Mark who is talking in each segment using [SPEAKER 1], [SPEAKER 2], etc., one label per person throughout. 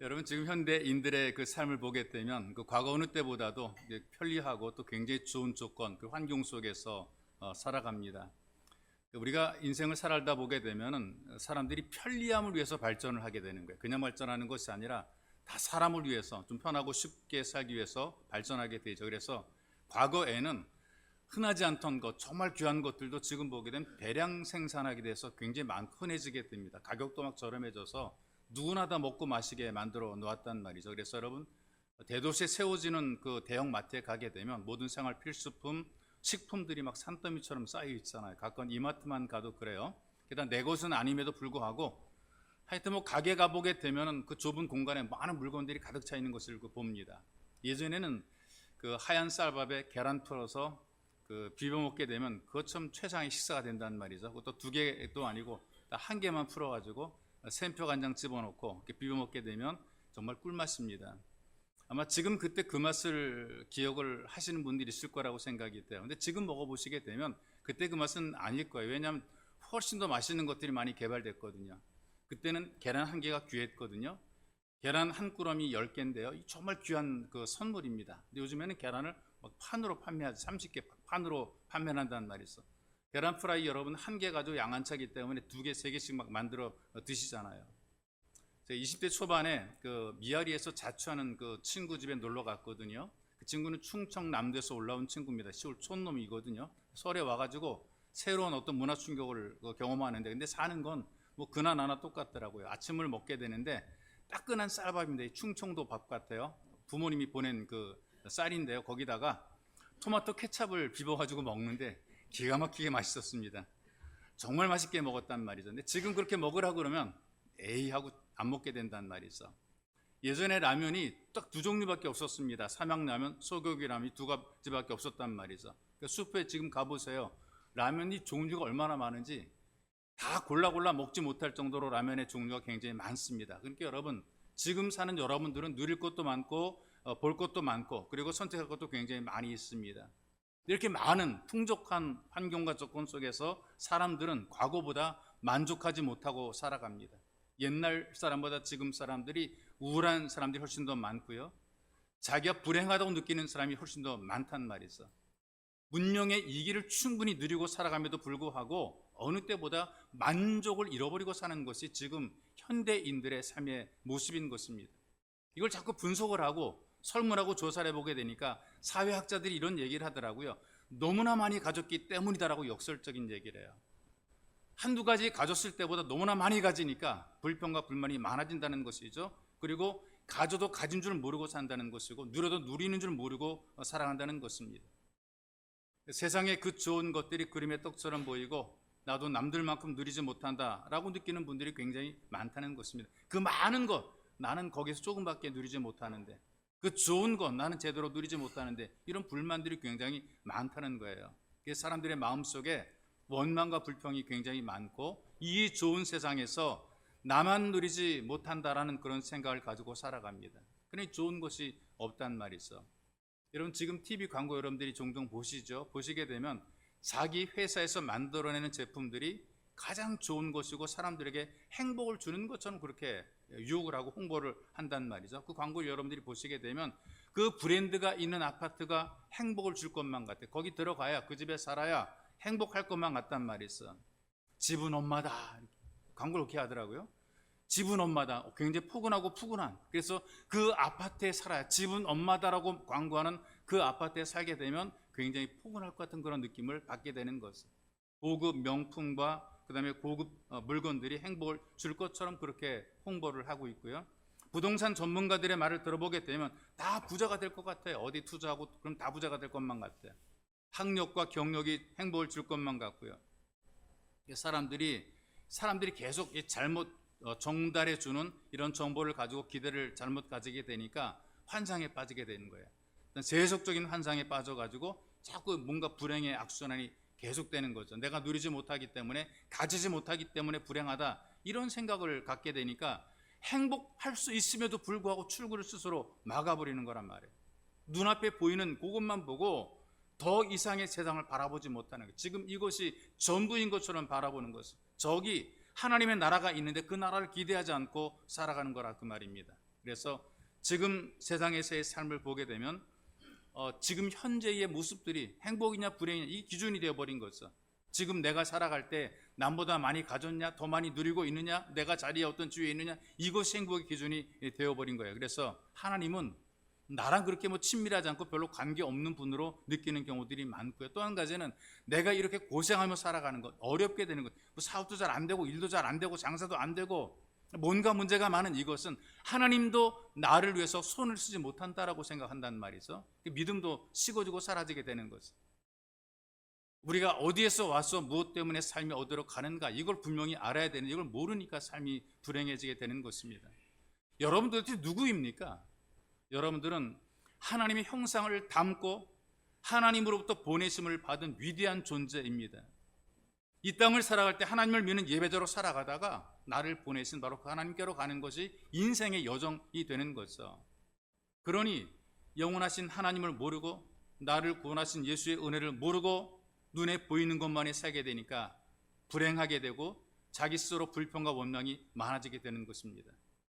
[SPEAKER 1] 여러분 지금 현대인들의 그 삶을 보게 되면 그 과거 어느 때보다도 이제 편리하고 또 굉장히 좋은 조건, 그 환경 속에서 살아갑니다. 우리가 인생을 살다 보게 되면은 사람들이 편리함을 위해서 발전을 하게 되는 거예요. 그냥 발전하는 것이 아니라 다 사람을 위해서 좀 편하고 쉽게 살기 위해서 발전하게 되죠. 그래서 과거에는 흔하지 않던 것, 정말 귀한 것들도 지금 보게 되면 대량 생산하게 돼서 굉장히 많고 흔해지게 됩니다. 가격도 막 저렴해져서 누구나 다 먹고 마시게 만들어 놓았단 말이죠. 그래서 여러분 대도시에 세워지는 그 대형 마트에 가게 되면 모든 생활 필수품, 식품들이 막 산더미처럼 쌓여 있잖아요. 가까운 이마트만 가도 그래요. 게다가 내 것은 아님에도 불구하고 하여튼 뭐 가게 가보게 되면은 그 좁은 공간에 많은 물건들이 가득 차 있는 것을 봅니다. 예전에는 그 하얀 쌀밥에 계란 풀어서 그 비벼 먹게 되면 그것처럼 최상의 식사가 된다는 말이죠. 그것도 두 개도 아니고 한 개만 풀어가지고 샘표 간장 집어넣고 이렇게 비벼 먹게 되면 정말 꿀맛입니다. 아마 지금 그때 그 맛을 기억을 하시는 분들이 있을 거라고 생각이 돼요. 근데 지금 먹어보시게 되면 그때 그 맛은 아닐 거예요. 왜냐하면 훨씬 더 맛있는 것들이 많이 개발됐거든요. 그때는 계란 한 개가 귀했거든요. 계란 한 꾸러미 10개인데요. 정말 귀한 그 선물입니다. 근데 요즘에는 계란을 막 판으로 판매하지, 30개 판으로 판매한다는 말이 있어. 계란 프라이 여러분 한 개 가지고 양한차기 때문에 2개, 3개씩 막 만들어 드시잖아요. 20대 초반에 그 미아리에서 자취하는 그 친구 집에 놀러 갔거든요. 그 친구는 충청남도에서 올라온 친구입니다. 시골 촌놈이거든요. 설에 와가지고 새로운 어떤 문화 충격을 경험하는데, 근데 사는 건 뭐 그나 나나 똑같더라고요. 아침을 먹게 되는데 따끈한 쌀밥인데 충청도 밥 같아요. 부모님이 보낸 그 쌀인데요. 거기다가 토마토 케찹을 비벼가지고 먹는데 기가 막히게 맛있었습니다. 정말 맛있게 먹었단 말이죠. 근데 지금 그렇게 먹으라고 그러면 에이 하고 안 먹게 된다는 말이 있어. 예전에 라면이 딱 2종류밖에 없었습니다. 삼양라면, 소고기라면 2가지밖에 없었단 말이죠. 그러니까 슈퍼에 지금 가보세요. 라면이 종류가 얼마나 많은지 다 골라 먹지 못할 정도로 라면의 종류가 굉장히 많습니다. 그러니까 여러분 지금 사는 여러분들은 누릴 것도 많고 볼 것도 많고 그리고 선택할 것도 굉장히 많이 있습니다. 이렇게 많은 풍족한 환경과 조건 속에서 사람들은 과거보다 만족하지 못하고 살아갑니다. 옛날 사람보다 지금 사람들이 우울한 사람들이 훨씬 더 많고요. 자기가 불행하다고 느끼는 사람이 훨씬 더 많단 말이죠. 문명의 이기를 충분히 누리고 살아감에도 불구하고 어느 때보다 만족을 잃어버리고 사는 것이 지금 현대인들의 삶의 모습인 것입니다. 이걸 자꾸 분석을 하고 설문하고 조사를 해보게 되니까 사회학자들이 이런 얘기를 하더라고요. 너무나 많이 가졌기 때문이다라고 역설적인 얘기를 해요. 한두 가지 가졌을 때보다 너무나 많이 가지니까 불평과 불만이 많아진다는 것이죠. 그리고 가져도 가진 줄 모르고 산다는 것이고 누려도 누리는 줄 모르고 살아간다는 것입니다. 세상에 그 좋은 것들이 그림의 떡처럼 보이고 나도 남들만큼 누리지 못한다라고 느끼는 분들이 굉장히 많다는 것입니다. 그 많은 것 나는 거기서 조금밖에 누리지 못하는데, 그 좋은 것 나는 제대로 누리지 못하는데, 이런 불만들이 굉장히 많다는 거예요. 그래서 사람들의 마음속에 원망과 불평이 굉장히 많고 이 좋은 세상에서 나만 누리지 못한다라는 그런 생각을 가지고 살아갑니다. 그러니 좋은 것이 없단 말이죠. 여러분 지금 TV 광고 여러분들이 종종 보시죠. 보시게 되면 자기 회사에서 만들어내는 제품들이 가장 좋은 것이고 사람들에게 행복을 주는 것처럼 그렇게 유혹을 하고 홍보를 한단 말이죠. 그 광고를 여러분들이 보시게 되면 그 브랜드가 있는 아파트가 행복을 줄 것만 같아. 거기 들어가야 그 집에 살아야 행복할 것만 같단 말이죠. 집은 엄마다. 광고를 그렇게 하더라고요. 집은 엄마다. 굉장히 포근하고 푸근한. 그래서 그 아파트에 살아야 집은 엄마다라고 광고하는 그 아파트에 살게 되면 굉장히 포근할 것 같은 그런 느낌을 받게 되는 것을. 고급 명품과 그 다음에 고급 물건들이 행복을 줄 것처럼 그렇게 홍보를 하고 있고요. 부동산 전문가들의 말을 들어보게 되면 다 부자가 될 것 같아요. 어디 투자하고 그럼 다 부자가 될 것만 같아요. 학력과 경력이 행복을 줄 것만 같고요. 사람들이 계속 잘못 정달해 주는 이런 정보를 가지고 기대를 잘못 가지게 되니까 환상에 빠지게 되는 거예요. 세속적인 환상에 빠져가지고 자꾸 뭔가 불행의 악순환이 계속되는 거죠. 내가 누리지 못하기 때문에, 가지지 못하기 때문에 불행하다, 이런 생각을 갖게 되니까 행복할 수 있음에도 불구하고 출구를 스스로 막아버리는 거란 말이에요. 눈앞에 보이는 그것만 보고 더 이상의 세상을 바라보지 못하는 거예요. 지금 이것이 전부인 것처럼 바라보는 것은 저기 하나님의 나라가 있는데 그 나라를 기대하지 않고 살아가는 거라 그 말입니다. 그래서 지금 세상에서의 삶을 보게 되면 지금 현재의 모습들이 행복이냐 불행이냐 이 기준이 되어버린 거죠. 지금 내가 살아갈 때 남보다 많이 가졌냐, 더 많이 누리고 있느냐, 내가 자리에 어떤 주위에 있느냐, 이것이 행복의 기준이 되어버린 거예요. 그래서 하나님은 나랑 그렇게 친밀하지 않고 별로 관계없는 분으로 느끼는 경우들이 많고요. 또 한 가지는 내가 이렇게 고생하며 살아가는 것, 어렵게 되는 것, 사업도 잘 안 되고 일도 잘 안 되고 장사도 안 되고 뭔가 문제가 많은 이것은 하나님도 나를 위해서 손을 쓰지 못한다라고 생각한다는 말이죠. 믿음도 식어지고 사라지게 되는 거죠. 우리가 어디에서 와서 무엇 때문에 삶이 어디로 가는가 이걸 분명히 알아야 되는, 이걸 모르니까 삶이 불행해지게 되는 것입니다. 여러분들 도대체 누구입니까? 여러분들은 하나님의 형상을 담고 하나님으로부터 보내심을 받은 위대한 존재입니다. 이 땅을 살아갈 때 하나님을 믿는 예배자로 살아가다가 나를 보내신 바로 그 하나님께로 가는 것이 인생의 여정이 되는 거죠. 그러니 영원하신 하나님을 모르고 나를 구원하신 예수의 은혜를 모르고 눈에 보이는 것만이 살게 되니까 불행하게 되고 자기 스스로 불평과 원망이 많아지게 되는 것입니다.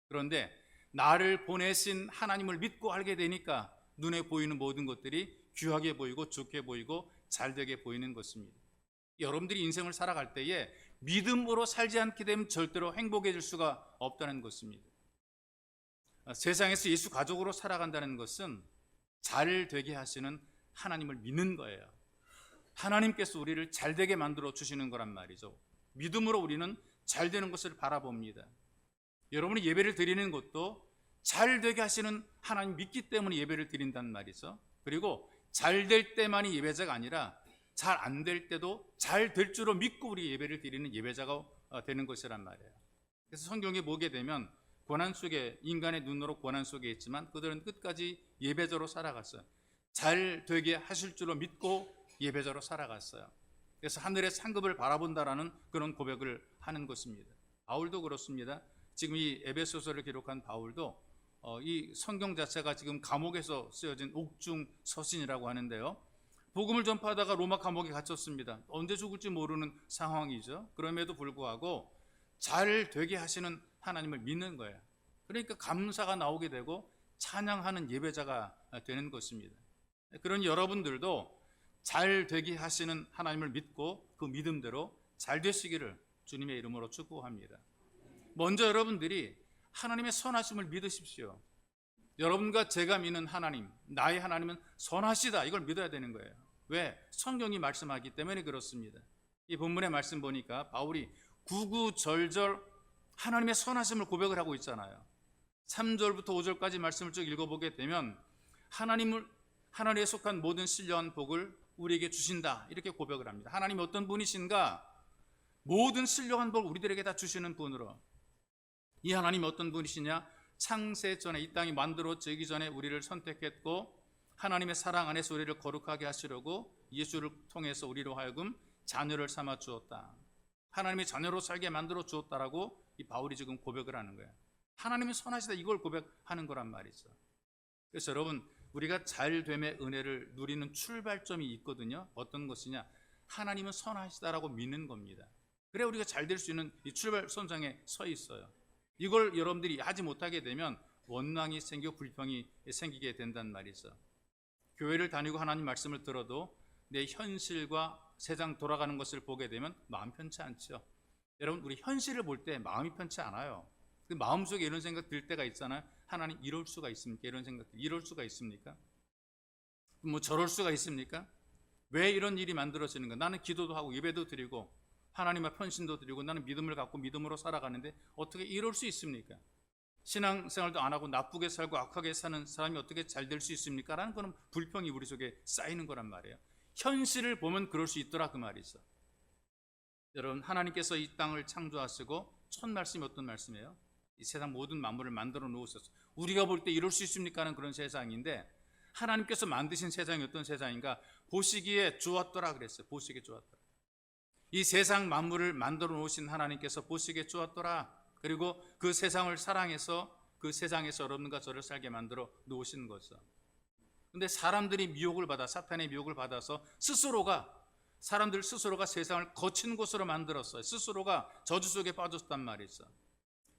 [SPEAKER 1] 그런데 나를 보내신 하나님을 믿고 알게 되니까 눈에 보이는 모든 것들이 귀하게 보이고 좋게 보이고 잘되게 보이는 것입니다. 여러분들이 인생을 살아갈 때에 믿음으로 살지 않게 되면 절대로 행복해질 수가 없다는 것입니다. 세상에서 예수 가족으로 살아간다는 것은 잘 되게 하시는 하나님을 믿는 거예요. 하나님께서 우리를 잘되게 만들어 주시는 거란 말이죠. 믿음으로 우리는 잘되는 것을 바라봅니다. 여러분이 예배를 드리는 것도 잘되게 하시는 하나님 믿기 때문에 예배를 드린다는 말이죠. 그리고 잘 될 때만이 예배자가 아니라 잘 안 될 때도 잘 될 줄로 믿고 우리 예배를 드리는 예배자가 되는 것이란 말이에요. 그래서 성경에 보게 되면 고난 속에, 인간의 눈으로 고난 속에 있지만 그들은 끝까지 예배자로 살아갔어요. 잘 되게 하실 줄로 믿고 예배자로 살아갔어요. 그래서 하늘의 상급을 바라본다라는 그런 고백을 하는 것입니다. 바울도 그렇습니다. 지금 이 에베소서를 기록한 바울도 이 성경 자체가 지금 감옥에서 쓰여진 옥중 서신이라고 하는데요. 복음을 전파하다가 로마 감옥에 갇혔습니다. 언제 죽을지 모르는 상황이죠. 그럼에도 불구하고 잘 되게 하시는 하나님을 믿는 거예요. 그러니까 감사가 나오게 되고 찬양하는 예배자가 되는 것입니다. 그런 여러분들도 잘 되게 하시는 하나님을 믿고 그 믿음대로 잘 되시기를 주님의 이름으로 축복합니다. 먼저 여러분들이 하나님의 선하심을 믿으십시오. 여러분과 제가 믿는 하나님, 나의 하나님은 선하시다, 이걸 믿어야 되는 거예요. 왜? 성경이 말씀하기 때문에 그렇습니다. 이 본문의 말씀 보니까 바울이 구구절절 하나님의 선하심을 고백을 하고 있잖아요. 3절부터 5절까지 말씀을 쭉 읽어보게 되면 하나님에 속한 모든 신령한 복을 우리에게 주신다, 이렇게 고백을 합니다. 하나님이 어떤 분이신가? 모든 신령한 복을 우리들에게 다 주시는 분으로. 이 하나님이 어떤 분이시냐? 창세 전에, 이 땅이 만들어지기 전에 우리를 선택했고 하나님의 사랑 안에서 우리를 거룩하게 하시려고 예수를 통해서 우리로 하여금 자녀를 삼아 주었다. 하나님의 자녀로 살게 만들어 주었다라고 이 바울이 지금 고백을 하는 거예요. 하나님은 선하시다, 이걸 고백하는 거란 말이죠. 그래서 여러분, 우리가 잘됨의 은혜를 누리는 출발점이 있거든요. 어떤 것이냐? 하나님은 선하시다라고 믿는 겁니다. 그래 우리가 잘 될 수 있는 이 출발선상에 서 있어요. 이걸 여러분들이 하지 못하게 되면 원망이 생기고 불평이 생기게 된단 말이죠. 교회를 다니고 하나님 말씀을 들어도 내 현실과 세상 돌아가는 것을 보게 되면 마음 편치 않죠. 여러분, 우리 현실을 볼 때 마음이 편치 않아요. 그 마음속에 이런 생각 들 때가 있잖아요. 하나님 이럴 수가 있습니까? 이런 생각들, 이럴 수가 있습니까? 저럴 수가 있습니까? 왜 이런 일이 만들어지는가? 나는 기도도 하고 예배도 드리고 하나님 앞에 헌신도 드리고 나는 믿음을 갖고 믿음으로 살아가는데 어떻게 이럴 수 있습니까? 신앙생활도 안 하고 나쁘게 살고 악하게 사는 사람이 어떻게 잘 될 수 있습니까? 라는 그런 불평이 우리 속에 쌓이는 거란 말이에요. 현실을 보면 그럴 수 있더라, 그 말이죠. 여러분, 하나님께서 이 땅을 창조하시고 첫 말씀이 어떤 말씀이에요? 이 세상 모든 만물을 만들어 놓으셨어요. 우리가 볼 때 이럴 수 있습니까? 하는 그런 세상인데 하나님께서 만드신 세상이 어떤 세상인가? 보시기에 좋았더라 그랬어요. 보시기에 좋았더라. 이 세상 만물을 만들어 놓으신 하나님께서 보시기에 좋았더라. 그리고 그 세상을 사랑해서 그 세상에서 여러분과 저를 살게 만들어 놓으신 거죠. 근데 사람들이 미혹을 받아, 사탄의 미혹을 받아서 사람들 스스로가 세상을 거친 곳으로 만들었어요. 스스로가 저주 속에 빠졌단 말이죠.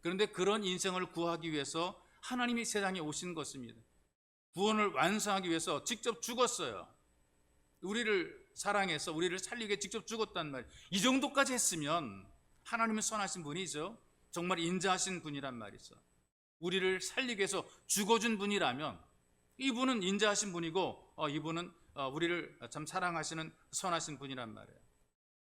[SPEAKER 1] 그런데 그런 인생을 구하기 위해서 하나님이 세상에 오신 것입니다. 구원을 완성하기 위해서 직접 죽었어요. 우리를 사랑해서 우리를 살리기 위해 직접 죽었단 말이에요. 이 정도까지 했으면 하나님은 선하신 분이죠. 정말 인자하신 분이란 말이죠. 우리를 살리기 위해서 죽어준 분이라면 이분은 인자하신 분이고 이분은 우리를 참 사랑하시는 선하신 분이란 말이에요.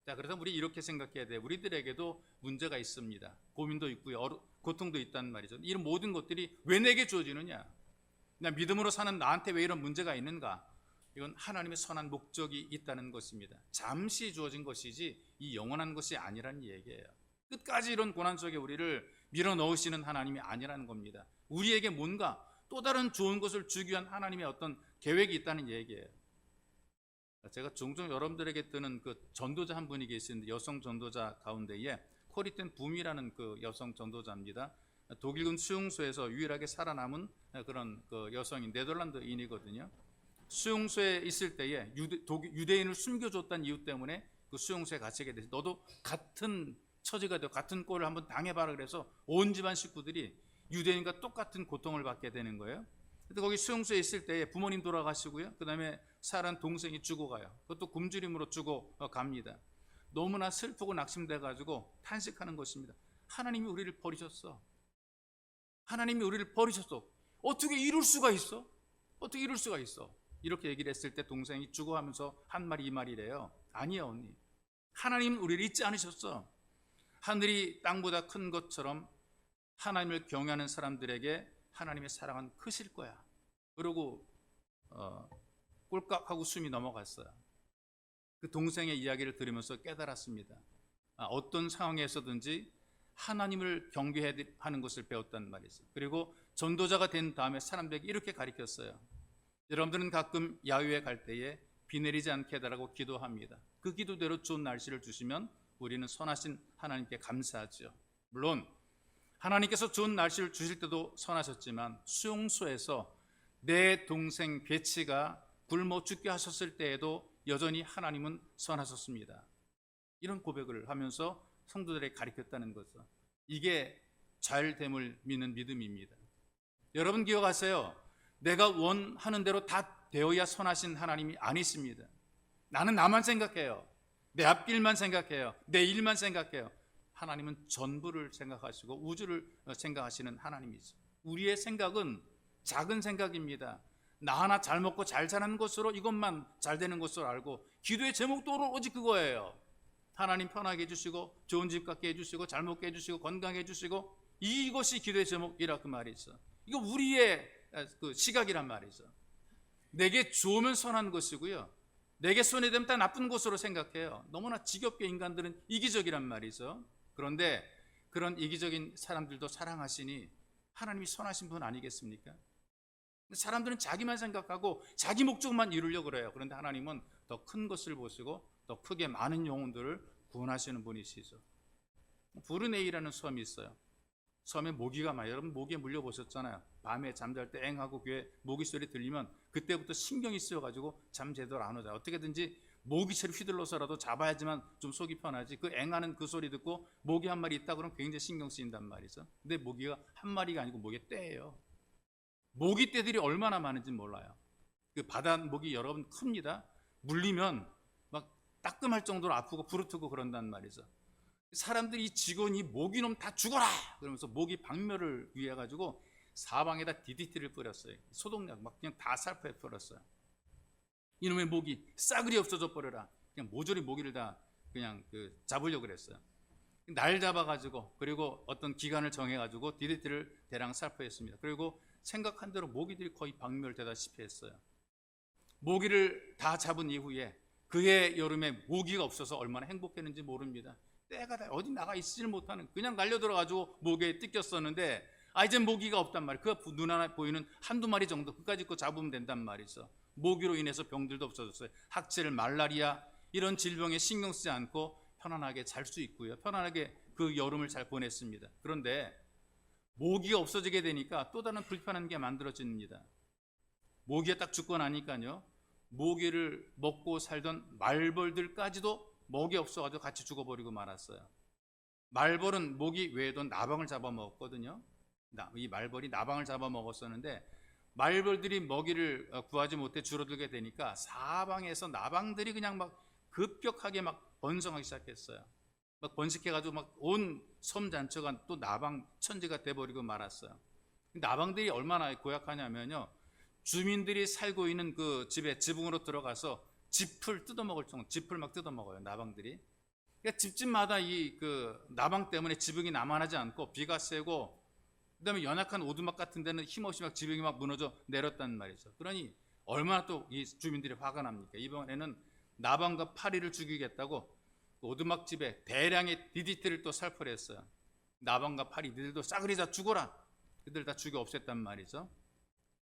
[SPEAKER 1] 자, 그래서 우리 이렇게 생각해야 돼요. 우리들에게도 문제가 있습니다. 고민도 있고요, 고통도 있단 말이죠. 이런 모든 것들이 왜 내게 주어지느냐? 그냥 믿음으로 사는 나한테 왜 이런 문제가 있는가? 이건 하나님의 선한 목적이 있다는 것입니다. 잠시 주어진 것이지 이 영원한 것이 아니라는 얘기예요. 끝까지 이런 고난 속에 우리를 밀어넣으시는 하나님이 아니라는 겁니다. 우리에게 뭔가 또 다른 좋은 것을 주기 위한 하나님의 어떤 계획이 있다는 얘기예요. 제가 종종 여러분들에게 뜨는 그 전도자 한 분이 계시는데, 여성 전도자 가운데에 코리텐 붐이라는 그 여성 전도자입니다. 독일군 수용소에서 유일하게 살아남은 그런 그 여성인 네덜란드인이거든요. 수용소에 있을 때에 유대인을 숨겨줬다는 이유 때문에 그 수용소에 갇히게 돼서 너도 같은 처지가 되고 같은 꼴을 한번 당해봐라 그래서 온 집안 식구들이 유대인과 똑같은 고통을 받게 되는 거예요. 근데 거기 수용소에 있을 때에 부모님 돌아가시고요, 그 다음에 사랑하는 동생이 죽어가요. 그것도 굶주림으로 죽어갑니다. 너무나 슬프고 낙심돼가지고 탄식하는 것입니다. 하나님이 우리를 버리셨어. 하나님이 우리를 버리셨어. 어떻게 이룰 수가 있어? 어떻게 이룰 수가 있어? 이렇게 얘기를 했을 때 동생이 죽어가면서 한 말이 이 말이래요. 아니야 언니, 하나님은 우리를 잊지 않으셨어. 하늘이 땅보다 큰 것처럼 하나님을 경외하는 사람들에게 하나님의 사랑은 크실 거야. 그러고 꼴깍하고 숨이 넘어갔어요. 그 동생의 이야기를 들으면서 깨달았습니다. 어떤 상황에서든지 하나님을 경외해야 하는 것을 배웠단 말이죠. 그리고 전도자가 된 다음에 사람들에게 이렇게 가르쳤어요. 여러분들은 가끔 야유회 갈 때에 비 내리지 않게 해달라고 기도합니다. 그 기도대로 좋은 날씨를 주시면 우리는 선하신 하나님께 감사하죠. 물론 하나님께서 좋은 날씨를 주실 때도 선하셨지만 수용소에서 내 동생 베치가 굶어 죽게 하셨을 때에도 여전히 하나님은 선하셨습니다. 이런 고백을 하면서 성도들에게 가르쳤다는 거죠. 이게 잘됨을 믿는 믿음입니다. 여러분 기억하세요. 내가 원하는 대로 다 되어야 선하신 하나님이 아니십니다. 나는 나만 생각해요. 내 앞길만 생각해요. 내 일만 생각해요. 하나님은 전부를 생각하시고 우주를 생각하시는 하나님이죠. 우리의 생각은 작은 생각입니다. 나 하나 잘 먹고 잘 사는 것으로 이것만 잘 되는 것으로 알고, 기도의 제목도 오직 그거예요. 하나님 편하게 해주시고 좋은 집 갖게 해주시고 잘 먹게 해주시고 건강해 해주시고, 이것이 기도의 제목이라 그 말이죠. 이거 우리의 그 시각이란 말이죠. 내게 좋으면 선한 것이고요, 내게 손해되면 다 나쁜 것으로 생각해요. 너무나 지겹게 인간들은 이기적이란 말이죠. 그런데 그런 이기적인 사람들도 사랑하시니 하나님이 선하신 분 아니겠습니까? 사람들은 자기만 생각하고 자기 목적만 이루려고 그래요. 그런데 하나님은 더 큰 것을 보시고 더 크게 많은 영혼들을 구원하시는 분이시죠. 브루네이라는 섬이 있어요. 섬에 모기가 많아요. 여러분 모기에 물려보셨잖아요. 밤에 잠잘 때 앵하고 귀에 모기 소리 들리면 그때부터 신경이 쓰여가지고 잠 제대로 안 오죠. 어떻게든지 모기채를 휘둘러서라도 잡아야지만 좀 속이 편하지. 그 앵하는 그 소리 듣고 모기 한 마리 있다 그러면 굉장히 신경 쓰인단 말이죠. 근데 모기가 한 마리가 아니고 모기의 떼예요. 모기 떼들이 얼마나 많은지 몰라요. 그 바다 모기 여러분 큽니다. 물리면 막 따끔할 정도로 아프고 부르트고 그런단 말이죠. 사람들이 직원이 모기놈 다 죽어라 그러면서 모기 박멸을 위해 가지고 사방에다 DDT를 뿌렸어요. 소독약 막 그냥 다 살포해 뿌렸어요. 이놈의 모기 싸그리 없어져 버려라. 그냥 모조리 모기를 다 그냥 잡으려고 그랬어요. 날 잡아가지고 그리고 어떤 기간을 정해가지고 DDT를 대량 살포했습니다. 그리고 생각한 대로 모기들이 거의 박멸되다시피 했어요. 모기를 다 잡은 이후에 그해 여름에 모기가 없어서 얼마나 행복했는지 모릅니다. 때가 다 어디 나가 있지를 못하는, 그냥 날려들어가지고 모기에 뜯겼었는데 이제 모기가 없단 말이에요. 그 눈 하나 보이는 한두 마리 정도 그까짓 거 잡으면 된단 말이죠. 모기로 인해서 병들도 없어졌어요. 학체를 말라리아 이런 질병에 신경 쓰지 않고 편안하게 잘 수 있고요. 편안하게 그 여름을 잘 보냈습니다. 그런데 모기가 없어지게 되니까 또 다른 불편한 게 만들어집니다. 모기가 딱 죽고 나니까요, 모기를 먹고 살던 말벌들까지도 먹이 없어가지고 같이 죽어버리고 말았어요. 말벌은 모기 외에도 나방을 잡아먹었거든요. 이 말벌이 나방을 잡아먹었었는데 말벌들이 먹이를 구하지 못해 줄어들게 되니까 사방에서 나방들이 그냥 막 급격하게 막 번성하기 시작했어요. 막 번식해가지고 막 온 섬 전체가 또 나방 천지가 돼버리고 말았어요. 나방들이 얼마나 고약하냐면요, 주민들이 살고 있는 그 집에 지붕으로 들어가서 짚을 뜯어먹을 정도, 짚을 막 뜯어먹어요, 나방들이. 그러니까 집집마다 이 그 나방 때문에 지붕이 남아나지 않고 비가 세고 그다음에 연약한 오두막 같은 데는 힘없이 막 지붕이 막 무너져 내렸단 말이죠. 그러니 얼마나 또 이 주민들이 화가 납니까? 이번에는 나방과 파리를 죽이겠다고 오두막 집에 대량의 DDT를 또 살포를 했어요. 나방과 파리 니들도 싸그리 다 죽어라. 그들 다 죽여 없앴단 말이죠.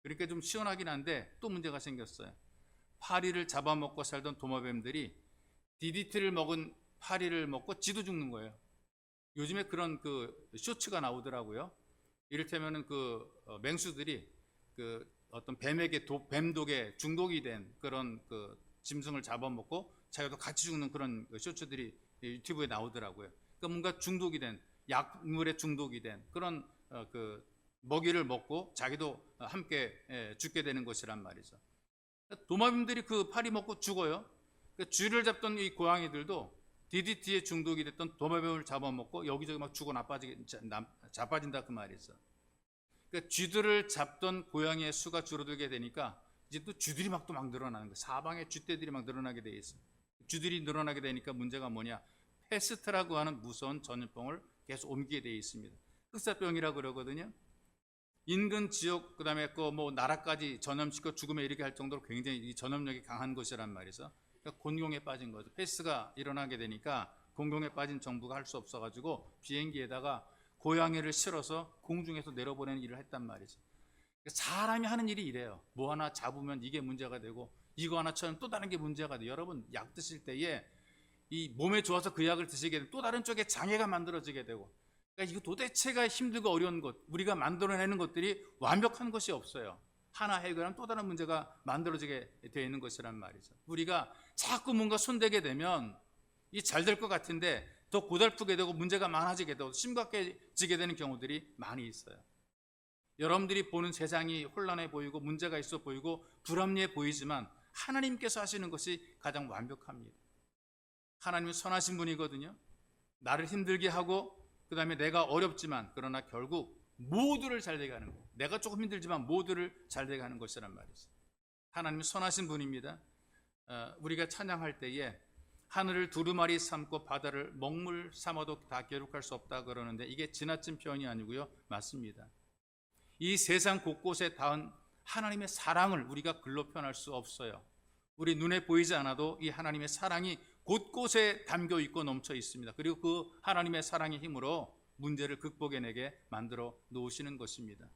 [SPEAKER 1] 그러니까 좀 시원하긴 한데 또 문제가 생겼어요. 파리를 잡아먹고 살던 도마뱀들이 DDT를 먹은 파리를 먹고 지도 죽는 거예요. 요즘에 그런 그 쇼츠가 나오더라고요. 이를테면은 맹수들이 그 어떤 뱀에게 뱀독에 중독이 된 그런 그 짐승을 잡아먹고 자기도 같이 죽는 그런 쇼츠들이 유튜브에 나오더라고요. 그러니까 뭔가 중독이 된, 약물에 중독이 된 그런 그 먹이를 먹고 자기도 함께 죽게 되는 것이란 말이죠. 도마뱀들이 그 파리 먹고 죽어요. 그러니까 쥐를 잡던 이 고양이들도 DDT에 중독이 됐던 도마뱀을 잡아먹고 여기저기 막 죽어 자빠진다 그 말이죠. 그러니까 쥐들을 잡던 고양이의 수가 줄어들게 되니까 이제 또 쥐들이 막 늘어나는 거예요. 사방에 쥐떼들이 막 늘어나게 돼 있어요. 쥐들이 늘어나게 되니까 문제가 뭐냐? 패스트라고 하는 무서운 전염병을 계속 옮기게 돼 있습니다. 흑사병이라고 그러거든요. 인근 지역 그다음에 뭐 나라까지 전염시켜 죽음에 이르게 할 정도로 굉장히 이 전염력이 강한 것이란 말이죠. 그러니까 곤경에 빠진 거죠. 패스트가 일어나게 되니까 곤경에 빠진 정부가 할 수 없어가지고 비행기에다가 고양이를 실어서 공중에서 내려보내는 일을 했단 말이죠. 사람이 하는 일이 이래요. 뭐 하나 잡으면 이게 문제가 되고 이거 하나 쳐면 또 다른 게 문제가 돼요. 여러분 약 드실 때에 이 몸에 좋아서 그 약을 드시게 되면 또 다른 쪽에 장애가 만들어지게 되고, 그러니까 이거 도대체가 힘들고 어려운 것, 우리가 만들어내는 것들이 완벽한 것이 없어요. 하나 해결하면 또 다른 문제가 만들어지게 되어 있는 것이란 말이죠. 우리가 자꾸 뭔가 손대게 되면 이 잘 될 것 같은데 더 고달프게 되고 문제가 많아지게 되고 심각해지게 되는 경우들이 많이 있어요. 여러분들이 보는 세상이 혼란해 보이고 문제가 있어 보이고 불합리해 보이지만 하나님께서 하시는 것이 가장 완벽합니다. 하나님은 선하신 분이거든요. 나를 힘들게 하고 그 다음에 내가 어렵지만 그러나 결국 모두를 잘되게 하는 거. 내가 조금 힘들지만 모두를 잘되게 하는 것이란 말이죠. 하나님은 선하신 분입니다. 우리가 찬양할 때에 하늘을 두루마리 삼고 바다를 먹물 삼아도 다 기록할 수 없다 그러는데 이게 지나친 표현이 아니고요, 맞습니다. 이 세상 곳곳에 닿은 하나님의 사랑을 우리가 글로 표현할 수 없어요. 우리 눈에 보이지 않아도 이 하나님의 사랑이 곳곳에 담겨 있고 넘쳐 있습니다. 그리고 그 하나님의 사랑의 힘으로 문제를 극복해내게 만들어 놓으시는 것입니다.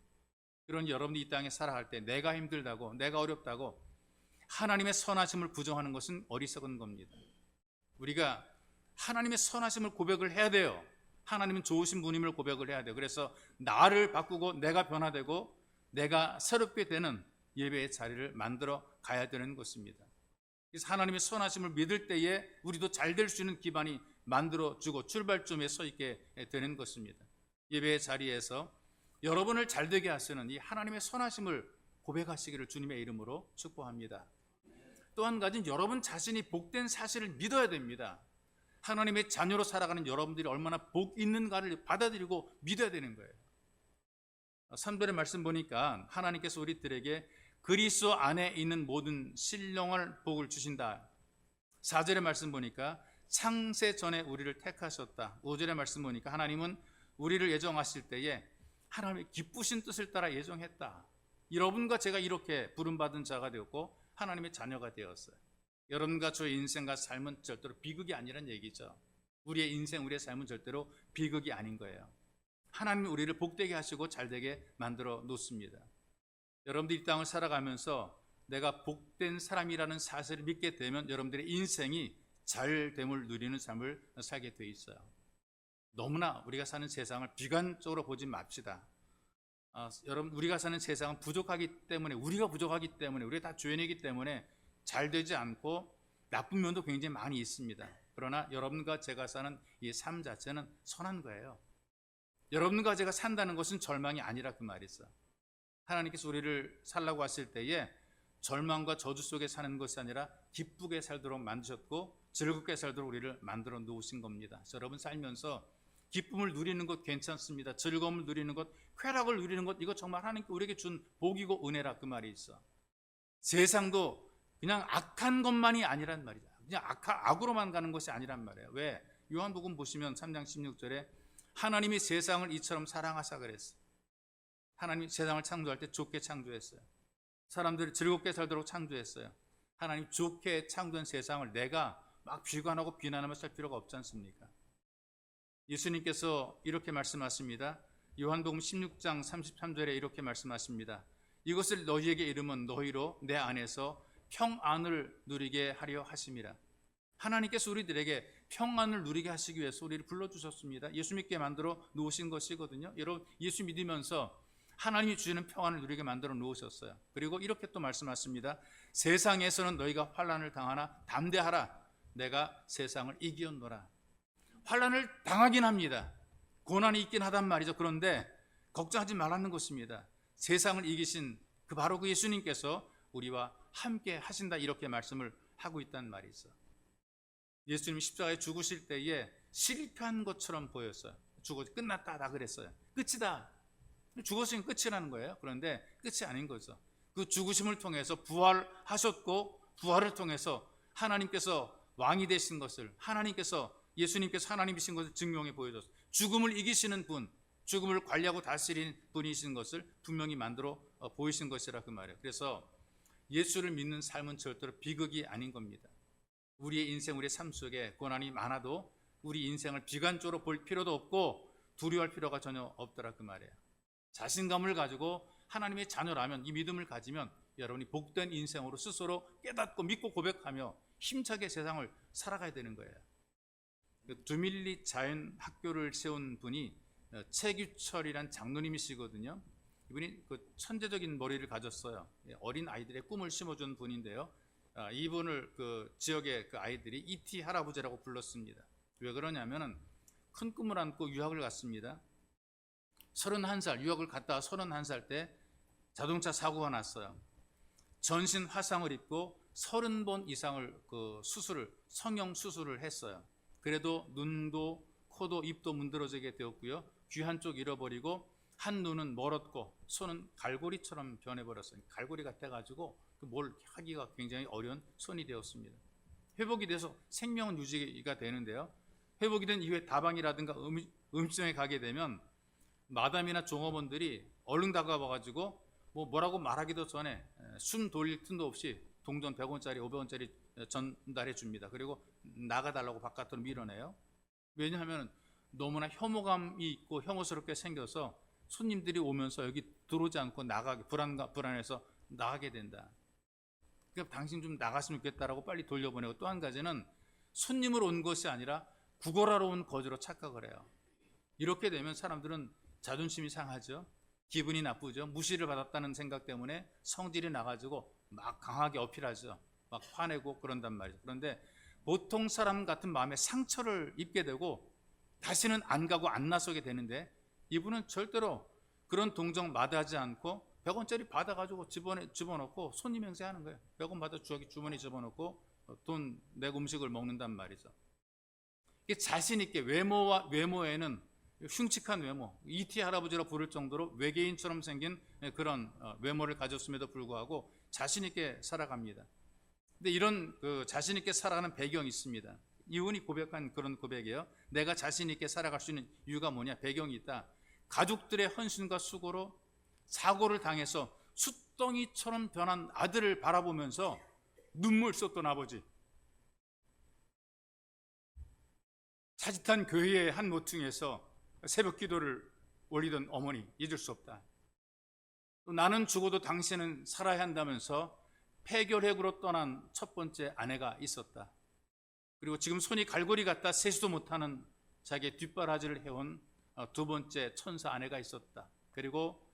[SPEAKER 1] 그런 여러분이 이 땅에 살아갈 때 내가 힘들다고, 내가 어렵다고 하나님의 선하심을 부정하는 것은 어리석은 겁니다. 우리가 하나님의 선하심을 고백을 해야 돼요. 하나님은 좋으신 분임을 고백을 해야 돼요. 그래서 나를 바꾸고 내가 변화되고 내가 새롭게 되는 예배의 자리를 만들어 가야 되는 것입니다. 그래서 하나님의 선하심을 믿을 때에 우리도 잘 될 수 있는 기반이 만들어주고 출발점에 서 있게 되는 것입니다. 예배의 자리에서 여러분을 잘되게 하시는 이 하나님의 선하심을 고백하시기를 주님의 이름으로 축복합니다. 또 한 가지는 여러분 자신이 복된 사실을 믿어야 됩니다. 하나님의 자녀로 살아가는 여러분들이 얼마나 복 있는가를 받아들이고 믿어야 되는 거예요. 3절의 말씀 보니까 하나님께서 우리들에게 그리스도 안에 있는 모든 신령을 복을 주신다. 4절의 말씀 보니까 창세 전에 우리를 택하셨다. 5절의 말씀 보니까 하나님은 우리를 예정하실 때에 하나님의 기쁘신 뜻을 따라 예정했다. 여러분과 제가 이렇게 부름받은 자가 되었고 하나님의 자녀가 되었어요. 여러분과 저의 인생과 삶은 절대로 비극이 아니란 얘기죠. 우리의 인생, 우리의 삶은 절대로 비극이 아닌 거예요. 하나님이 우리를 복되게 하시고 잘되게 만들어 놓습니다. 여러분들이 이 땅을 살아가면서 내가 복된 사람이라는 사실을 믿게 되면 여러분들의 인생이 잘됨을 누리는 삶을 살게 돼 있어요. 너무나 우리가 사는 세상을 비관적으로 보지 맙시다. 여러분, 우리가 사는 세상은 부족하기 때문에, 우리가 부족하기 때문에, 우리가 다 죄인이기 때문에 잘 되지 않고 나쁜 면도 굉장히 많이 있습니다. 그러나 여러분과 제가 사는 이 삶 자체는 선한 거예요. 여러분과 제가 산다는 것은 절망이 아니라 그 말이죠. 하나님께서 우리를 살라고 하실 때에 절망과 저주 속에 사는 것이 아니라 기쁘게 살도록 만드셨고 즐겁게 살도록 우리를 만들어 놓으신 겁니다. 그래서 여러분 살면서 기쁨을 누리는 것 괜찮습니다. 즐거움을 누리는 것, 쾌락을 누리는 것, 이거 정말 하나님께 우리에게 준 복이고 은혜라 그 말이 있어. 세상도 그냥 악한 것만이 아니란 말이죠. 그냥 악으로만 가는 것이 아니란 말이에요. 왜? 요한복음 보시면 3장 16절에 하나님이 세상을 이처럼 사랑하사 그랬어요. 하나님이 세상을 창조할 때 좋게 창조했어요. 사람들이 즐겁게 살도록 창조했어요. 하나님 좋게 창조한 세상을 내가 막 비관하고 비난하며 살 필요가 없지 않습니까? 예수님께서 이렇게 말씀하십니다. 요한복음 16장 33절에 이렇게 말씀하십니다. 이것을 너희에게 이름은 너희로 내 안에서 평안을 누리게 하려 하심이라. 하나님께서 우리들에게 평안을 누리게 하시기 위해서 우리를 불러주셨습니다. 예수 믿게 만들어 놓으신 것이거든요. 여러분 예수 믿으면서 하나님이 주시는 평안을 누리게 만들어 놓으셨어요. 그리고 이렇게 또 말씀하십니다. 세상에서는 너희가 환난을 당하나 담대하라. 내가 세상을 이기었노라. 환난을 당하긴 합니다. 고난이 있긴 하단 말이죠. 그런데 걱정하지 말라는 것입니다. 세상을 이기신 바로 그 예수님께서 우리와 함께 하신다 이렇게 말씀을 하고 있단 말이죠. 예수님이 십자가에 죽으실 때에 실패한 것처럼 보였어요. 끝났다 다 그랬어요. 끝이다. 죽었으니 끝이라는 거예요. 그런데 끝이 아닌 거죠. 그 죽으심을 통해서 부활하셨고 부활을 통해서 하나님께서 왕이 되신 것을 예수님께서 하나님이신 것을 증명해 보여줬어요. 죽음을 이기시는 분, 죽음을 관리하고 다스리는 분이신 것을 분명히 만들어 보이신 것이라 그 말이에요. 그래서 예수를 믿는 삶은 절대로 비극이 아닌 겁니다. 우리의 인생, 우리의 삶 속에 고난이 많아도 우리 인생을 비관적으로 볼 필요도 없고 두려워할 필요가 전혀 없더라 그 말이에요. 자신감을 가지고 하나님의 자녀라면, 이 믿음을 가지면 여러분이 복된 인생으로 스스로 깨닫고 믿고 고백하며 힘차게 세상을 살아가야 되는 거예요. 두밀리 자연학교를 세운 분이 최규철이란 장로님이시거든요. 이분이 그 천재적인 머리를 가졌어요. 어린 아이들의 꿈을 심어준 분인데요. 이분을 그 지역의 그 아이들이 E.T. 할아버지라고 불렀습니다. 왜 그러냐면은 큰 꿈을 안고 유학을 갔습니다. 31살, 유학을 갔다가 31살 때 자동차 사고가 났어요. 전신 화상을 입고 30번 이상을 성형 수술을 했어요. 그래도 눈도 코도 입도 문드러지게 되었고요. 귀 한쪽 잃어버리고 한 눈은 멀었고 손은 갈고리처럼 변해버렸어요. 갈고리 같아가지고 뭘 하기가 굉장히 어려운 손이 되었습니다. 회복이 돼서 생명은 유지가 되는데요. 회복이 된 이후에 다방이라든가 음식점에 가게 되면 마담이나 종업원들이 얼른 다가와가지고 뭐라고 말하기도 전에 숨 돌릴 틈도 없이 동전 100원짜리, 500원짜리 전달해 줍니다. 그리고 나가달라고 바깥으로 밀어내요. 왜냐하면 너무나 혐오감이 있고 혐오스럽게 생겨서 손님들이 오면서 여기 들어오지 않고 불안해서 나가게 된다. 그러니까 당신 좀 나갔으면 좋겠다라고 빨리 돌려보내고, 또 한 가지는 손님으로 온 것이 아니라 구걸하러 온 거지로 착각을 해요. 이렇게 되면 사람들은 자존심이 상하죠. 기분이 나쁘죠. 무시를 받았다는 생각 때문에 성질이 나가지고 막 강하게 어필하죠. 막 화내고 그런단 말이죠. 그런데 보통 사람 같은 마음에 상처를 입게 되고 다시는 안 가고 안 나서게 되는데, 이분은 절대로 그런 동정 마다하지 않고 100원짜리 받아가지고 집어넣고 손님 행세하는 거예요. 100원 받아 주머니 집어넣고 돈 내고 음식을 먹는단 말이죠. 이게 자신 있게 외모에는 흉측한 외모, E.T. 할아버지라 부를 정도로 외계인처럼 생긴 그런 외모를 가졌음에도 불구하고 자신 있게 살아갑니다. 근데 이런 자신 있게 살아가는 배경이 있습니다. 이분이 고백한 그런 고백이에요. 내가 자신 있게 살아갈 수 있는 이유가 뭐냐? 배경이 있다. 가족들의 헌신과 수고로 사고를 당해서 숫덩이처럼 변한 아들을 바라보면서 눈물 쏟던 아버지, 자칫한 교회의 한 모퉁이에서 새벽 기도를 올리던 어머니, 잊을 수 없다. 또 나는 죽어도 당신은 살아야 한다면서 폐결핵으로 떠난 첫 번째 아내가 있었다. 그리고 지금 손이 갈고리 같다 세수도 못하는 자기의 뒷바라지를 해온 두 번째 천사 아내가 있었다. 그리고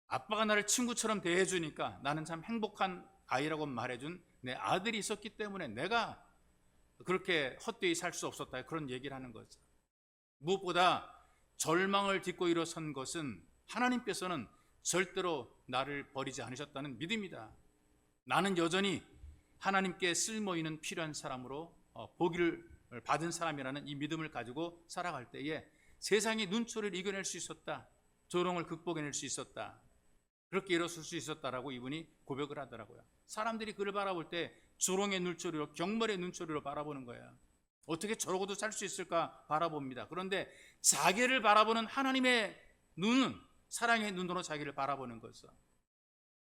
[SPEAKER 1] 아빠가 나를 친구처럼 대해주니까 나는 참 행복한 아이라고 말해준 내 아들이 있었기 때문에 내가 그렇게 헛되이 살 수 없었다. 그런 얘기를 하는 거죠. 무엇보다 절망을 딛고 일어선 것은 하나님께서는 절대로 나를 버리지 않으셨다는 믿음이다. 나는 여전히 하나님께 쓸모있는 필요한 사람으로 보기를 받은 사람이라는 이 믿음을 가지고 살아갈 때에 세상의 눈초리를 이겨낼 수 있었다. 조롱을 극복해낼 수 있었다. 그렇게 일어설 수 있었다라고 이분이 고백을 하더라고요. 사람들이 그를 바라볼 때 조롱의 눈초리로, 경멸의 눈초리로 바라보는 거예요. 어떻게 저러고도 살 수 있을까 바라봅니다. 그런데 자기를 바라보는 하나님의 눈은 사랑의 눈으로 자기를 바라보는 거죠.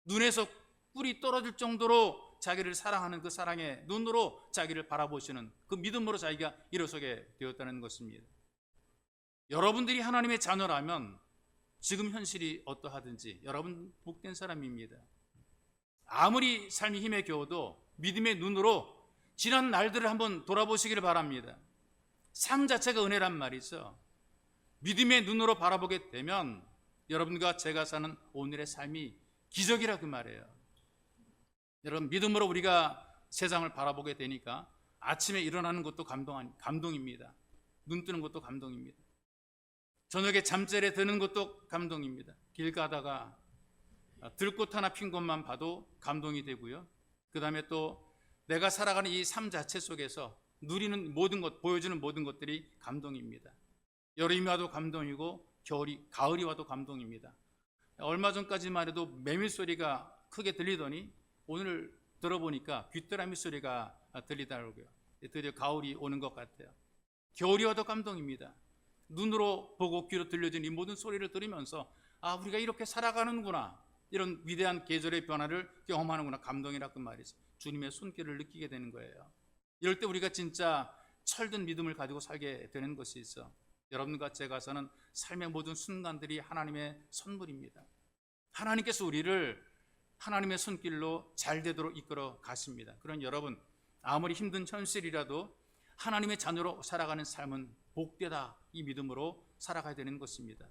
[SPEAKER 1] 눈에서 꿀이 떨어질 정도로 자기를 사랑하는 그 사랑의 눈으로 자기를 바라보시는 그 믿음으로 자기가 일어서게 되었다는 것입니다. 여러분들이 하나님의 자녀라면 지금 현실이 어떠하든지 여러분 복된 사람입니다. 아무리 삶이 힘에 겨워도 믿음의 눈으로 지난 날들을 한번 돌아보시기를 바랍니다. 삶 자체가 은혜란 말이죠. 믿음의 눈으로 바라보게 되면 여러분과 제가 사는 오늘의 삶이 기적이라 그 말이에요. 여러분, 믿음으로 우리가 세상을 바라보게 되니까 아침에 일어나는 것도 감동입니다. 눈 뜨는 것도 감동입니다. 저녁에 잠자리에 드는 것도 감동입니다. 길 가다가 들꽃 하나 핀 것만 봐도 감동이 되고요. 그 다음에 또 내가 살아가는 이 삶 자체 속에서 누리는 모든 것, 보여주는 모든 것들이 감동입니다. 여름이 와도 감동이고 가을이 와도 감동입니다. 얼마 전까지만 해도 매미 소리가 크게 들리더니 오늘 들어보니까 귀뚜라미 소리가 들리더라고요. 드디어 가을이 오는 것 같아요. 겨울이 와도 감동입니다. 눈으로 보고 귀로 들려진 이 모든 소리를 들으면서 우리가 이렇게 살아가는구나, 이런 위대한 계절의 변화를 경험하는구나, 감동이라 그 말이죠. 주님의 손길을 느끼게 되는 거예요. 이럴 때 우리가 진짜 철든 믿음을 가지고 살게 되는 것이 있어. 여러분과 제가 사는 삶의 모든 순간들이 하나님의 선물입니다. 하나님께서 우리를 하나님의 손길로 잘 되도록 이끌어 가십니다. 그런 여러분, 아무리 힘든 현실이라도 하나님의 자녀로 살아가는 삶은 복되다, 이 믿음으로 살아가야 되는 것입니다.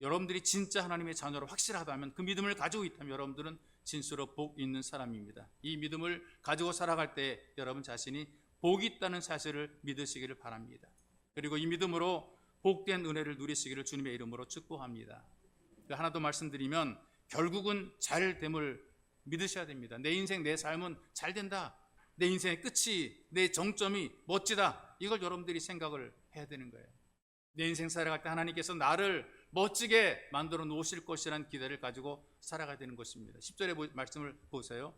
[SPEAKER 1] 여러분들이 진짜 하나님의 자녀로 확실하다면, 그 믿음을 가지고 있다면 여러분들은 진수로 복 있는 사람입니다. 이 믿음을 가지고 살아갈 때 여러분 자신이 복이 있다는 사실을 믿으시기를 바랍니다. 그리고 이 믿음으로 복된 은혜를 누리시기를 주님의 이름으로 축복합니다. 하나 더 말씀드리면, 결국은 잘됨을 믿으셔야 됩니다. 내 인생, 내 삶은 잘 된다, 내 인생의 끝이, 내 정점이 멋지다, 이걸 여러분들이 생각을 해야 되는 거예요. 내 인생 살아갈 때 하나님께서 나를 멋지게 만들어 놓으실 것이라는 기대를 가지고 살아가야 되는 것입니다. 10절의 말씀을 보세요.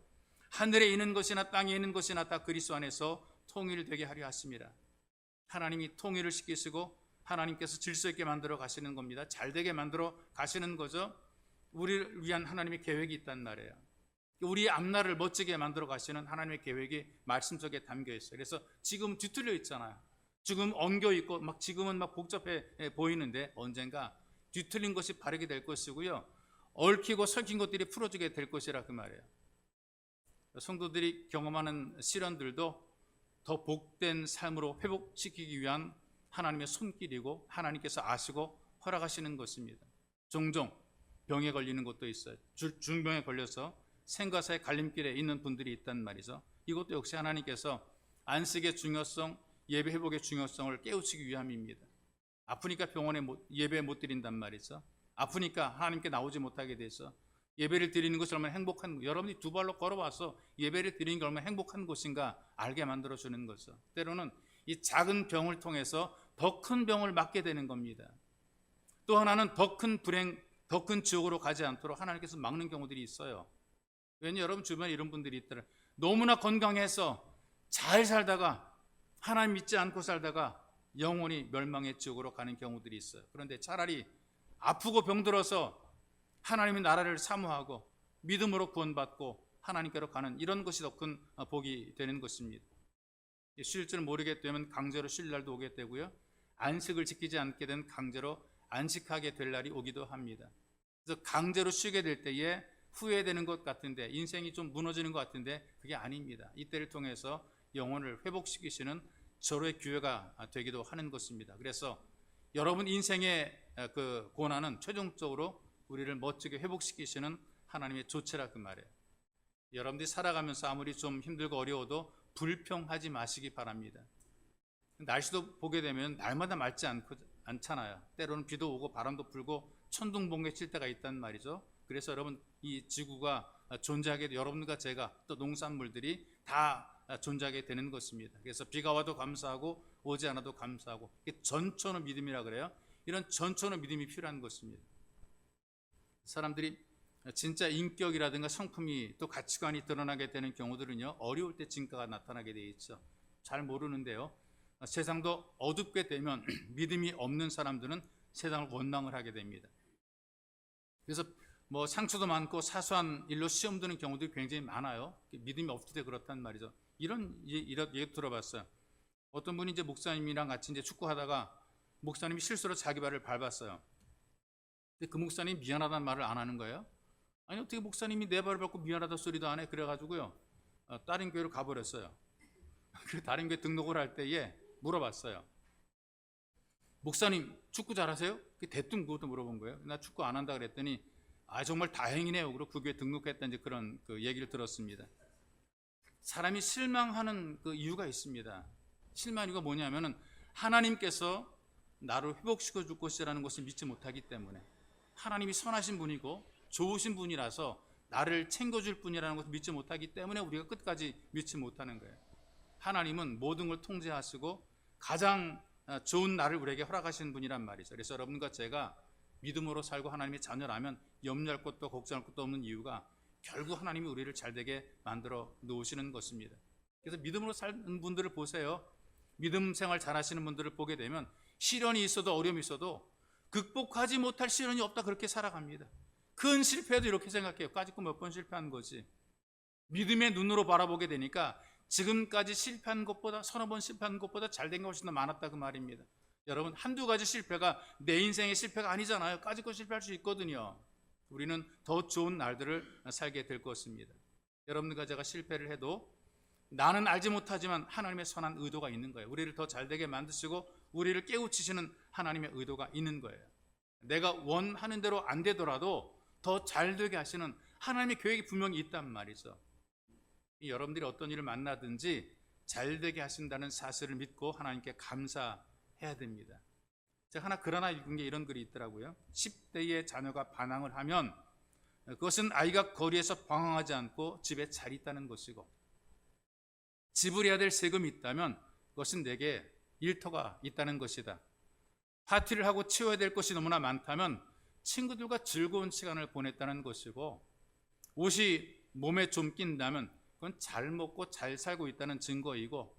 [SPEAKER 1] 하늘에 있는 것이나 땅에 있는 것이나 다 그리스도 안에서 통일되게 하려 하십니다. 하나님이 통일을 시키시고 하나님께서 질서 있게 만들어 가시는 겁니다. 잘 되게 만들어 가시는 거죠. 우리를 위한 하나님의 계획이 있단 말이에요. 우리의 앞날을 멋지게 만들어 가시는 하나님의 계획이 말씀 속에 담겨 있어요. 그래서 지금 뒤틀려 있잖아요. 지금 엉겨 있고 지금은 복잡해 보이는데 언젠가 뒤틀린 것이 바르게 될 것이고요, 얽히고 설킨 것들이 풀어지게 될 것이라 그 말이에요. 성도들이 경험하는 시련들도 더 복된 삶으로 회복시키기 위한 하나님의 손길이고 하나님께서 아시고 허락하시는 것입니다. 종종 병에 걸리는 것도 있어요. 중병에 걸려서 생과 사의 갈림길에 있는 분들이 있단 말이죠. 이것도 역시 하나님께서 안식의 중요성, 예배 회복의 중요성을 깨우치기 위함입니다. 아프니까 병원에 예배 못 드린단 말이죠. 아프니까 하나님께 나오지 못하게 돼서 예배를 드리는 것이 얼마나 행복한, 여러분이 두 발로 걸어와서 예배를 드리는 게 얼마나 행복한 것인가 알게 만들어주는 거죠. 때로는 이 작은 병을 통해서 더 큰 병을 맞게 되는 겁니다. 또 하나는 더 큰 불행, 더 큰 지옥으로 가지 않도록 하나님께서 막는 경우들이 있어요. 왜냐하면 여러분 주변에 이런 분들이 있더라. 너무나 건강해서 잘 살다가, 하나님 믿지 않고 살다가 영원히 멸망의 지옥으로 가는 경우들이 있어요. 그런데 차라리 아프고 병들어서 하나님의 나라를 사모하고 믿음으로 구원받고 하나님께로 가는 이런 것이 더 큰 복이 되는 것입니다. 쉴 줄 모르게 되면 강제로 쉴 날도 오게 되고요, 안식을 지키지 않게 되면 강제로 안식하게 될 날이 오기도 합니다. 그래서 강제로 쉬게 될 때에 후회되는 것 같은데, 인생이 좀 무너지는 것 같은데 그게 아닙니다. 이때를 통해서 영혼을 회복시키시는 절호의 기회가 되기도 하는 것입니다. 그래서 여러분 인생의 그 고난은 최종적으로 우리를 멋지게 회복시키시는 하나님의 조치라 그 말이에요. 여러분들이 살아가면서 아무리 좀 힘들고 어려워도 불평하지 마시기 바랍니다. 날씨도 보게 되면 날마다 맑지 않잖아요. 때로는 비도 오고 바람도 불고 천둥번개 칠 때가 있단 말이죠. 그래서 여러분, 이 지구가 존재하게, 여러분과 제가 또 농산물들이 다 존재하게 되는 것입니다. 그래서 비가 와도 감사하고 오지 않아도 감사하고, 이게 전천후 믿음이라 그래요. 이런 전천후 믿음이 필요한 것입니다. 사람들이 진짜 인격이라든가 성품이 또 가치관이 드러나게 되는 경우들은요, 어려울 때 진가가 나타나게 돼 있죠. 잘 모르는데요, 세상도 어둡게 되면 믿음이 없는 사람들은 세상을 원망을 하게 됩니다. 그래서 뭐 상처도 많고 사소한 일로 시험 드는 경우들이 굉장히 많아요. 믿음이 없을 때 그렇단 말이죠. 이런 얘기 들어봤어요. 어떤 분이 이제 목사님이랑 같이 이제 축구하다가 목사님이 실수로 자기 발을 밟았어요. 근데 그 목사님이 미안하다는 말을 안 하는 거예요. 아니, 어떻게 목사님이 내 발을 밟고 미안하다 소리도 안 해? 그래가지고요, 다른 교회로 가버렸어요. 그 다른 교회 등록을 할 때에 물어봤어요. 목사님 축구 잘하세요? 대뜸 그것도 물어본 거예요. 나 축구 안 한다 그랬더니 정말 다행이네요. 그리고 그 교회 등록했다, 이제 그런 그 얘기를 들었습니다. 사람이 실망하는 그 이유가 있습니다. 실망 이유가 뭐냐면은 하나님께서 나를 회복시켜 줄 것이라는 것을 믿지 못하기 때문에, 하나님이 선하신 분이고 좋으신 분이라서 나를 챙겨줄 분이라는 것을 믿지 못하기 때문에 우리가 끝까지 믿지 못하는 거예요. 하나님은 모든 걸 통제하시고 가장 좋은 날을 우리에게 허락하시는 분이란 말이죠. 그래서 여러분과 제가 믿음으로 살고 하나님의 자녀라면 염려할 것도 걱정할 것도 없는 이유가 결국 하나님이 우리를 잘되게 만들어 놓으시는 것입니다. 그래서 믿음으로 사는 분들을 보세요. 믿음 생활 잘하시는 분들을 보게 되면 시련이 있어도 어려움이 있어도 극복하지 못할 시련이 없다, 그렇게 살아갑니다. 큰 실패도 이렇게 생각해요. 까짓 거 몇 번 실패한 거지. 믿음의 눈으로 바라보게 되니까 지금까지 실패한 것보다, 서너 번 실패한 것보다 잘된 것이 더 많았다, 그 말입니다. 여러분, 한두 가지 실패가 내 인생의 실패가 아니잖아요. 까짓 거 실패할 수 있거든요. 우리는 더 좋은 날들을 살게 될 것입니다. 여러분들과 제가 실패를 해도 나는 알지 못하지만 하나님의 선한 의도가 있는 거예요. 우리를 더 잘되게 만드시고 우리를 깨우치시는 하나님의 의도가 있는 거예요. 내가 원하는 대로 안 되더라도 더 잘되게 하시는 하나님의 계획이 분명히 있단 말이죠. 여러분들이 어떤 일을 만나든지 잘되게 하신다는 사실을 믿고 하나님께 감사해야 됩니다. 제가 하나 글 하나 읽은 게 이런 글이 있더라고요. 10대의 자녀가 반항을 하면 그것은 아이가 거리에서 방황하지 않고 집에 잘 있다는 것이고, 지불해야 될 세금이 있다면 그것은 내게 일터가 있다는 것이다. 파티를 하고 치워야 될 것이 너무나 많다면 친구들과 즐거운 시간을 보냈다는 것이고, 옷이 몸에 좀 낀다면 그건 잘 먹고 잘 살고 있다는 증거이고,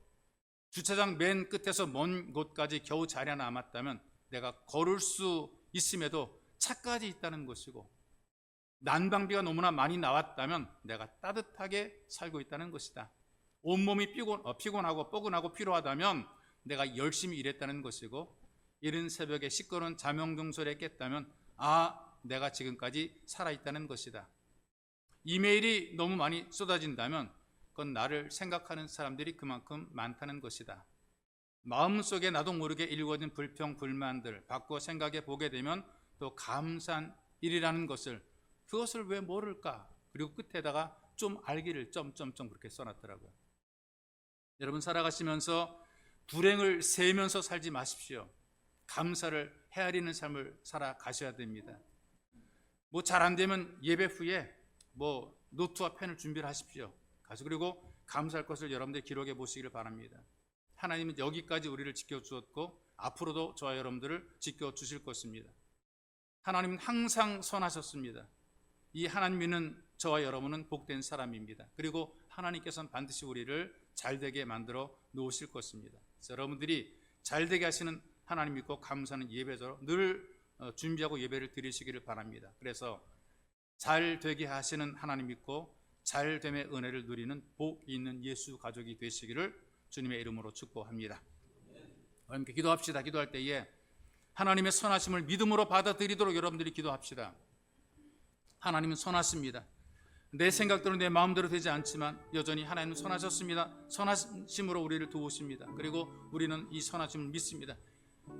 [SPEAKER 1] 주차장 맨 끝에서 먼 곳까지 겨우 자리가 남았다면 내가 걸을 수 있음에도 차까지 있다는 것이고, 난방비가 너무나 많이 나왔다면 내가 따뜻하게 살고 있다는 것이다. 온몸이 피곤하고 뻐근하고 피로하다면 내가 열심히 일했다는 것이고, 이른 새벽에 시끄러운 자명종 소리에 깼다면 내가 지금까지 살아있다는 것이다. 이메일이 너무 많이 쏟아진다면 그건 나를 생각하는 사람들이 그만큼 많다는 것이다. 마음속에 나도 모르게 일궈진 불평, 불만들 바꿔 생각해 보게 되면 또 감사한 일이라는 것을, 그것을 왜 모를까? 그리고 끝에다가 좀 알기를 점점점 그렇게 써놨더라고요. 여러분, 살아가시면서 불행을 세면서 살지 마십시오. 감사를 헤아리는 삶을 살아가셔야 됩니다. 뭐 잘 안 되면 예배 후에 뭐 노트와 펜을 준비를 하십시오. 그리고 감사할 것을 여러분들 기록해 보시기를 바랍니다. 하나님은 여기까지 우리를 지켜주었고 앞으로도 저와 여러분들을 지켜주실 것입니다. 하나님은 항상 선하셨습니다. 이 하나님 믿는 저와 여러분은 복된 사람입니다. 그리고 하나님께서는 반드시 우리를 잘되게 만들어 놓으실 것입니다. 여러분들이 잘되게 하시는 하나님 믿고 감사하는 예배로 늘 준비하고 예배를 드리시기를 바랍니다. 그래서 잘되게 하시는 하나님 믿고 잘됨의 은혜를 누리는 복 있는 예수 가족이 되시기를 주님의 이름으로 축복합니다. 함께 기도합시다. 기도할 때에 하나님의 선하심을 믿음으로 받아들이도록 여러분들이 기도합시다. 하나님은 선하십니다. 내 생각대로 내 마음대로 되지 않지만 여전히 하나님은 선하셨습니다. 선하심으로 우리를 도우십니다. 그리고 우리는 이 선하심을 믿습니다.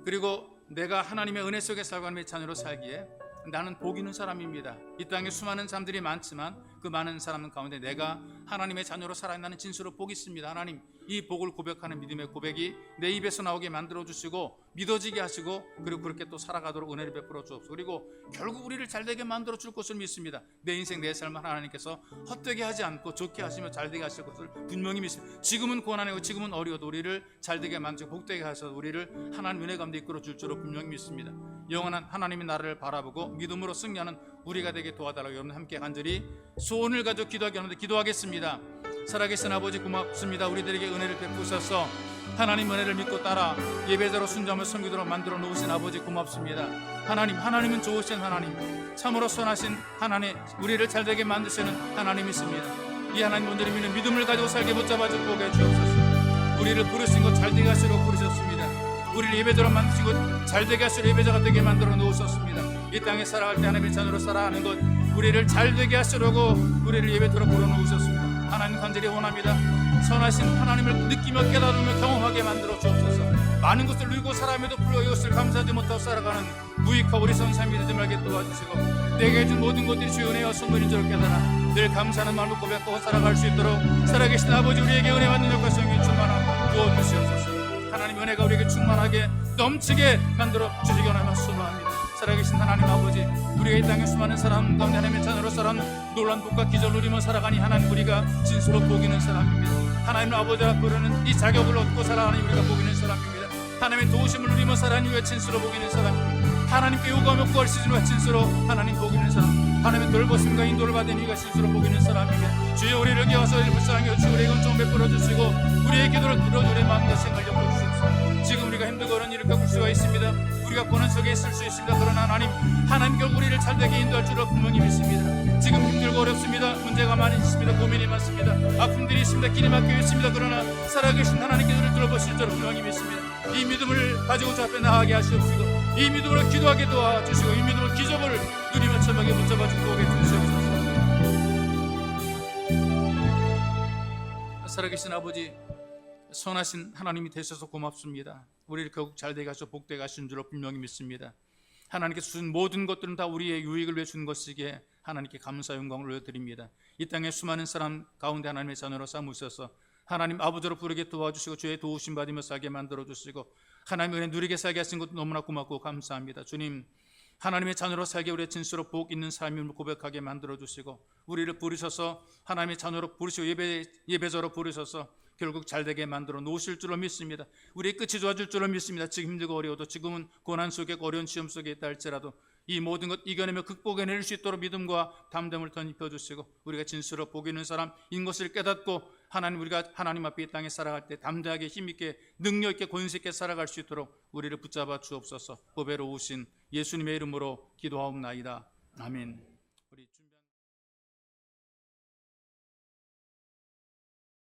[SPEAKER 1] 그리고 내가 하나님의 은혜 속에 살고 하나님의 자녀로 살기에 나는 복 있는 사람입니다. 이 땅에 수많은 사람들이 많지만 그 많은 사람 가운데 내가 하나님의 자녀로 살아있다는 진수로 복이 있습니다. 하나님, 이 복을 고백하는 믿음의 고백이 내 입에서 나오게 만들어 주시고 믿어지게 하시고 그리고 그렇게 또 살아가도록 은혜를 베풀어 주옵소서. 그리고 결국 우리를 잘되게 만들어 줄 것을 믿습니다. 내 인생 내 삶을 하나님께서 헛되게 하지 않고 좋게 하시며 잘되게 하실 것을 분명히 믿습니다. 지금은 고난이고 지금은 어려워도 우리를 잘되게 만들고 복되게 하셔서 우리를 하나님 은혜 가운데 이끌어 줄 줄로 분명히 믿습니다. 영원한 하나님의 나라를 바라보고 믿음으로 승리하는 우리가 되게 도와달라고 여러분 함께 간절히 소원을 가지고 기도하기 하는데 기도하겠습니다. 살아계신 아버지 고맙습니다. 우리들에게 은혜를 베푸셔서 하나님 은혜를 믿고 따라 예배자로 순종을 섬기도록 만들어 놓으신 아버지 고맙습니다. 하나님은 좋으신 하나님, 참으로 선하신 하나님, 우리를 잘되게 만드시는 하나님이십니다. 이 하나님 오늘의 믿는 믿음을 가지고 살게 붙잡아 주고 주옵소서. 우리를 부르신 것 잘되게 하시려고 부르셨습니다. 우리를 예배자로 만드시고 잘되게 하시려 예배자가 되게 만들어 놓으셨습니다. 이 땅에 살아갈 때 하나님의 자녀로 살아가는 것, 우리를 잘되게 하시려고 우리를 예배자로 불러놓으셨습니다. 하나님 간절히 원합니다. 선하신 하나님을 느끼며 깨달으며 경험하게 만들어 주옵소서. 많은 것을 누리고 살아면도 불러 이것을 감사하지 못하고 살아가는 무익하고 어리석은 삶이 되지 말게 도와주시고 내게 준 모든 것들이 주의 은혜와 선물인 줄 깨달아 늘 감사하는 마음을 고백하고 살아갈 수 있도록 살아계신 아버지 우리에게 은혜 받는 역과 성이 충만함 부어주시옵소서. 하나님 은혜가 우리에게 충만하게 넘치게 만들어 주시기 원하며 소망합니다. 살아계신 하나님 아버지, 우리가 이 땅에 수많은 사람 가운데 하나님의 자녀로 살아 놀란 복과 기적을 누리며 살아가니 하나님 우리가 진수로 복이는 사람입니다. 하나님 아버지가 부르는 이 자격을 얻고 살아가니 우리가 복이는 사람입니다. 하나님의 도우심을 누리며 살아가니 우리가 진수로 복이는 사람입니다. 하나님께 요구하며 구할 수 있는 진수로 하나님 복이는 사람, 하나님의 돌보심과 인도를 받은 이가 진수로 복이는 사람입니다. 주여 우리를 깨워서 불쌍히 여쭈 우리의 은총 베풀어 주시고 우리의 기도를 들어주려 우리의 마음과 생각을 엮어 주옵소서. 지금 우리가 힘들고 어려운 일을 겪을 수가 있습니다. 우리가 고난 속에 있을 수 있습니다. 그러나 하나님 결국 우리를 잘되게 인도할 줄을 분명히 믿습니다. 지금 힘들고 어렵습니다. 문제가 많이 있습니다. 고민이 많습니다. 아픔들이 있습니다. 길이 막혀 있습니다. 그러나 살아계신 하나님께 우리를 들어보실 줄을 분명히 믿습니다. 이 믿음을 가지고 주 앞에 나아가게 하시옵시고 이 믿음으로 기도하게 도와주시고 이 믿음으로 기적을 누리며 처음하게 붙잡아 주고 오게 주시옵소서. 살아계신 아버지, 선하신 하나님이 되셔서 고맙습니다. 우리를 결국 잘되게 하셔 복되게 하신 줄로 분명히 믿습니다. 하나님께서 주신 모든 것들은 다 우리의 유익을 위해 준 것이기에 하나님께 감사 영광을 올려드립니다. 이 땅에 수많은 사람 가운데 하나님의 자녀로 삼으셔서 하나님 아버지로 부르게 도와주시고 주의 도우심 받으며 살게 만들어주시고 하나님의 은혜 누리게 살게 하신 것도 너무나 고맙고 감사합니다. 주님, 하나님의 자녀로 살게 우리의 진수로 복 있는 삶을 고백하게 만들어주시고 우리를 부르셔서 하나님의 자녀로 부르시고 예배자로 부르셔서 결국 잘되게 만들어 놓으실 줄로 믿습니다. 우리의 끝이 좋아질 줄로 믿습니다. 지금 힘들고 어려워도 지금은 고난 속에 어려운 시험 속에 있다 할지라도 이 모든 것 이겨내며 극복해낼 수 있도록 믿음과 담대함을 덧입혀 주시고 우리가 진수로 복 있는 사람인 것을 깨닫고 우리가 하나님 앞에 이 땅에 살아갈 때 담대하게 힘있게 능력 있게 권세 있게 살아갈 수 있도록 우리를 붙잡아 주옵소서. 보배로 오신 예수님의 이름으로 기도하옵나이다. 아멘.